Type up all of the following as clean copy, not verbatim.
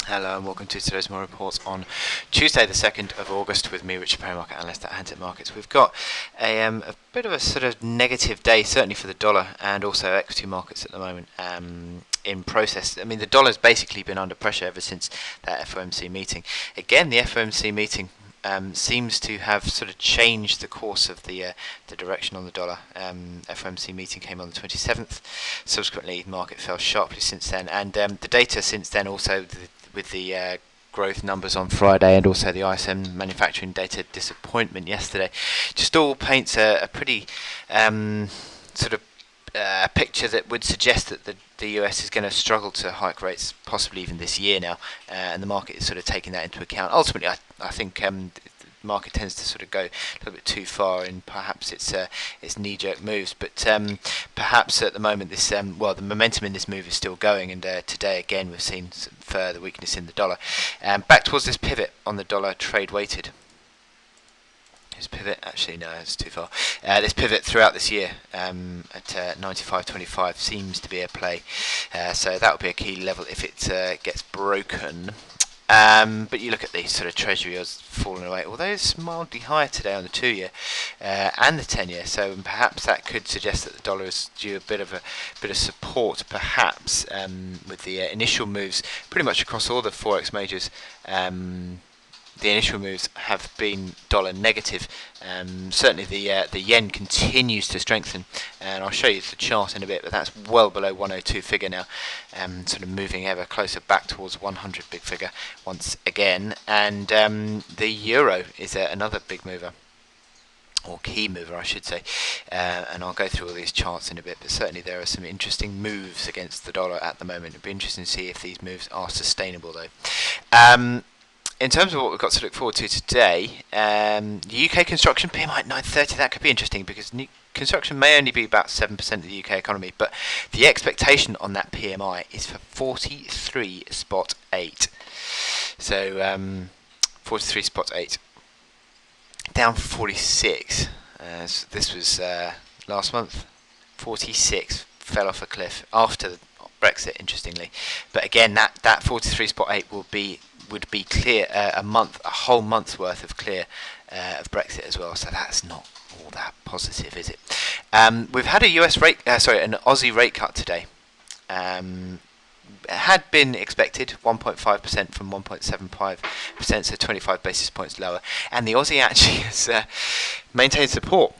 Hello and welcome to today's More Reports on Tuesday the 2nd of August with me, Richard Perry, market analyst at Handset Markets. We've got a bit of a sort of negative day, certainly for the dollar and also equity markets at the moment in process. I mean, the dollar's basically been under pressure ever since that FOMC meeting. Again, the FOMC meeting seems to have sort of changed the course of the direction on the dollar. FOMC meeting came on the 27th. Subsequently, the market fell sharply since then, and the data since then also with the growth numbers on Friday and also the ISM manufacturing data disappointment yesterday, just all paints a pretty sort of picture that would suggest that the US is going to struggle to hike rates, possibly even this year now, and the market is sort of taking that into account. Ultimately, I think the market tends to sort of go a little bit too far in perhaps its knee-jerk moves, but perhaps at the moment the momentum in this move is still going, and today again we've seen some further weakness in the dollar. Back towards this pivot on the dollar trade weighted. This pivot, actually no, it's too far. This pivot throughout this year at 95.25 seems to be a play, so that would be a key level if it gets broken. But you look at the sort of treasury yields falling away, although it's mildly higher today on the 2-year and the 10-year, so perhaps that could suggest that the dollar is due a bit of support, perhaps with the initial moves pretty much across all the forex majors. The initial moves have been dollar negative. Certainly the yen continues to strengthen, and I'll show you the chart in a bit, but that's well below 102 figure now, sort of moving ever closer back towards 100 big figure once again. And the euro is another big mover, or key mover I should say, and I'll go through all these charts in a bit, but certainly there are some interesting moves against the dollar at the moment. It'd be interesting to see if these moves are sustainable though. In terms of what we've got to look forward to today, the UK construction PMI at 930, that could be interesting because construction may only be about 7% of the UK economy, but the expectation on that PMI is for 43.8. So 43.8, down 46. So this was last month. 46 fell off a cliff after Brexit, interestingly. But again, that 43.8 would be clear a whole month's worth of clear of Brexit as well. So that's not all that positive, is it? We've had an Aussie rate cut today. It had been expected, 1.5% from 1.75%, so 25 basis points lower. And the Aussie actually has maintained support.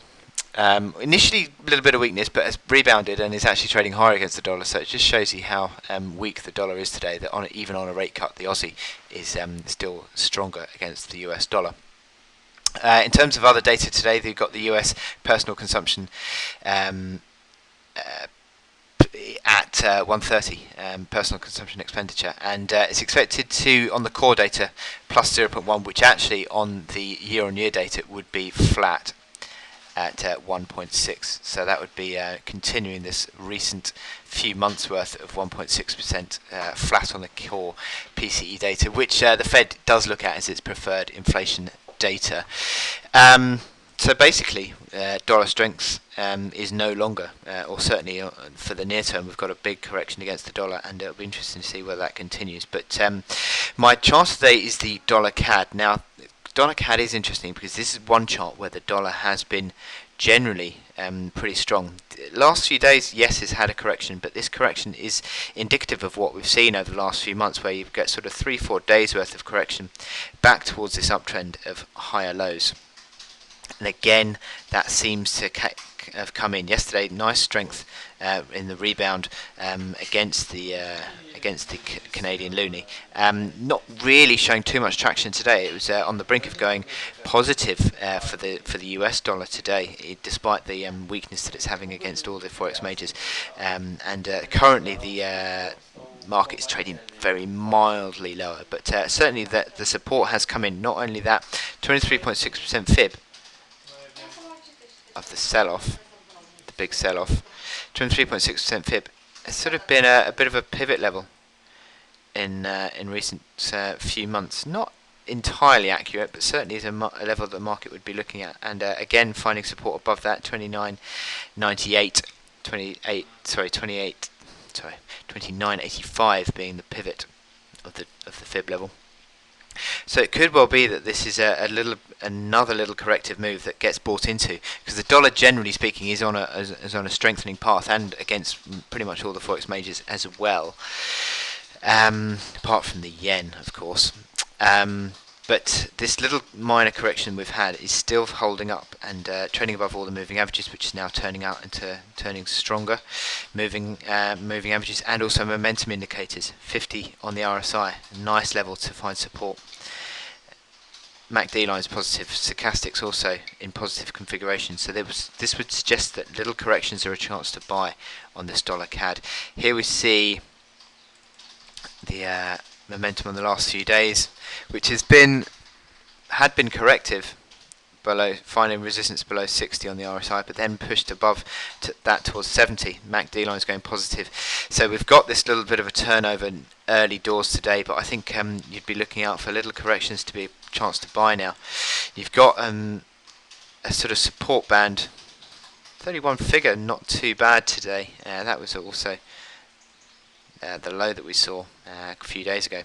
Initially a little bit of weakness, but has rebounded and is actually trading higher against the dollar, so it just shows you how weak the dollar is today, that even on a rate cut the Aussie is still stronger against the US dollar. In terms of other data today, they've got the US personal consumption at 130, personal consumption expenditure, and it's expected to, on the core data, plus 0.1, which actually on the year-on-year data would be flat at 1.6, so that would be continuing this recent few months worth of 1.6% flat on the core PCE data, which the Fed does look at as its preferred inflation data. So basically, dollar strength is no longer, or certainly for the near term, we've got a big correction against the dollar, and it'll be interesting to see whether that continues. But my chart today is the dollar CAD. Now, dollar CAD is interesting because this is one chart where the dollar has been generally pretty strong. The last few days, yes, it's had a correction, but this correction is indicative of what we've seen over the last few months, where you've got sort of 3-4 days worth of correction back towards this uptrend of higher lows. And again, that seems to have come in yesterday. Nice strength in the rebound against the Canadian Loonie. Not really showing too much traction today. It was on the brink of going positive for the US dollar today, despite the weakness that it's having against all the forex majors. And currently the market is trading very mildly lower, but certainly the support has come in. Not only that, 23.6% fib of the sell-off, the big sell-off, 23.6% fib. It's sort of been a bit of a pivot level in recent few months. Not entirely accurate, but certainly is a level that the market would be looking at. And again, finding support above that, 29.98, 29.85 being the pivot of the fib level. So it could well be that this is another little corrective move that gets bought into, because the dollar, generally speaking, is on a strengthening path, and against pretty much all the forex majors as well, apart from the yen, of course. But this little minor correction we've had is still holding up and trading above all the moving averages, which is now turning stronger. Moving averages and also momentum indicators. 50 on the RSI, a nice level to find support. MACD line is positive. Stochastics also in positive configuration. So this would suggest that little corrections are a chance to buy on this dollar CAD. Here we see the momentum on the last few days, which had been corrective, finding resistance below 60 on the RSI, but then pushed above that towards 70. MACD line is going positive, so we've got this little bit of a turnover in early doors today. But I think you'd be looking out for little corrections to be a chance to buy now. You've got a sort of support band, 31 figure, not too bad today. That was also the low that we saw a few days ago.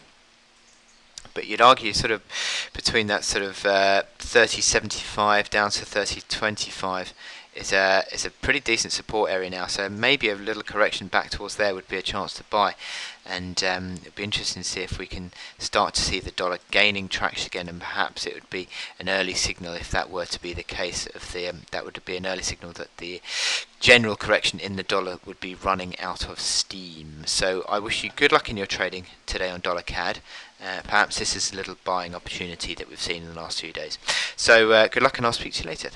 But you'd argue sort of between that sort of 30.75 down to 30.25 is a pretty decent support area now. So maybe a little correction back towards there would be a chance to buy. And it'd be interesting to see if we can start to see the dollar gaining traction again, and perhaps it would be an early signal, if that were to be the case, of that would be an early signal that the general correction in the dollar would be running out of steam. So I wish you good luck in your trading today on dollar CAD. Perhaps this is a little buying opportunity that we've seen in the last few days. So good luck, and I'll speak to you later.